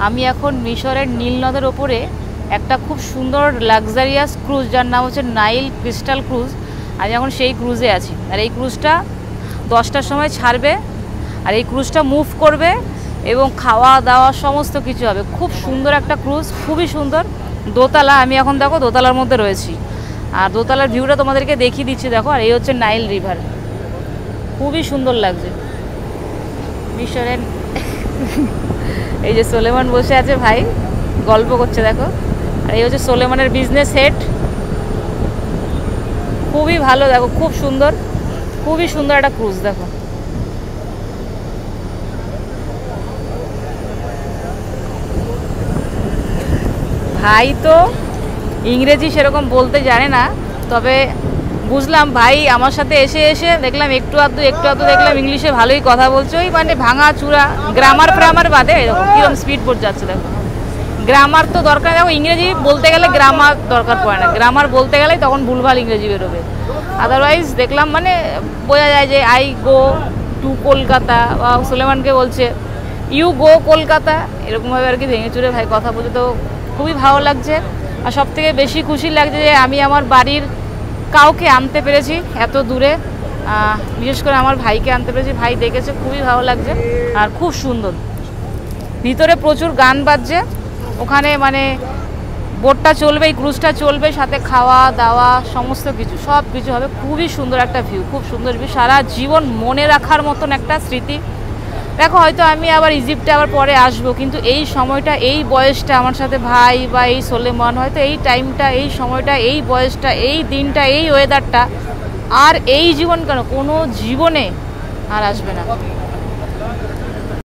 আমি এখন মিশরের নীল নদের ওপরে একটা খুব সুন্দর লাক্সারিয়াস ক্রুজ, যার নাম হচ্ছে নাইল ক্রিস্টাল ক্রুজ। আজ এখন সেই ক্রুজে আছি। আর এই ক্রুজটা 10টার সময় ছাড়বে, আর এই ক্রুজটা মুভ করবে এবং খাওয়া দাওয়া সমস্ত কিছু হবে। খুব সুন্দর একটা ক্রুজ, খুবই সুন্দর। দোতলা, আমি এখন দেখো দোতলার মধ্যে রয়েছি, আর দোতলার ভিউটা তোমাদেরকে দেখিয়ে দিচ্ছি। দেখো, আর এই হচ্ছে নাইল রিভার, খুবই সুন্দর লাগছে। মিশরের এই যে সোলেমান বসে আছে, ভাই গল্প করছে দেখো। আর এই হচ্ছে সোলেমানের বিজনেস হেড, খুবই ভালো। দেখো খুব সুন্দর, খুবই সুন্দর একটা ক্রুজ। দেখো ভাই তো ইংরেজি সেরকম বলতে জানে না, তবে বুঝলাম ভাই আমার সাথে এসে এসে দেখলাম একটু আধটু দেখলাম ইংলিশে ভালোই কথা বলছে। ওই মানে ভাঙা চূড়া গ্রামার ফ্রামার বাদে এরকম কীরকম স্পিড বোর্ড যাচ্ছে। দেখো গ্রামার তো দরকার, দেখো ইংরেজি বলতে গেলে গ্রামার দরকার পড়ে না, গ্রামার বলতে গেলেই তখন ভুলভাল ইংরেজি বেরোবে। আদারওয়াইজ দেখলাম মানে বোঝা যায় যে আই গো টু কলকাতা, বা সুলেমানকে বলছে ইউ গো কলকাতা, এরকমভাবে আর কি ভেঙে চুরে ভাই কথা বলছে। তো খুবই ভালো লাগছে। আর সবথেকে বেশি খুশি লাগছে যে আমি আমার বাড়ির কাউকে আনতে পেরেছি এত দূরে, বিশেষ করে আমার ভাইকে আনতে পেরেছি। ভাই দেখেছে, খুবই ভালো লাগছে আর খুব সুন্দর। ভিতরে প্রচুর গান বাজছে, ওখানে মানে বোটটা চলবে, এই ক্রুজটা চলবে, সাথে খাওয়া দাওয়া সমস্ত কিছু সব কিছু হবে। খুবই সুন্দর একটা ভিউ, খুব সুন্দর ভিউ, সারা জীবন মনে রাখার মতন একটা স্মৃতি। দেখো হয়তো আমি আবার ইজিপ্টে আবার পরে আসবো, কিন্তু এই সময়টা, এই বয়সটা আমার সাথে ভাই বা এই সোলেমান, হয়তো এই টাইমটা, এই সময়টা, এই বয়সটা, এই দিনটা, এই ওয়েদারটা আর এই জীবন কেন কোনো জীবনে আর আসবে না।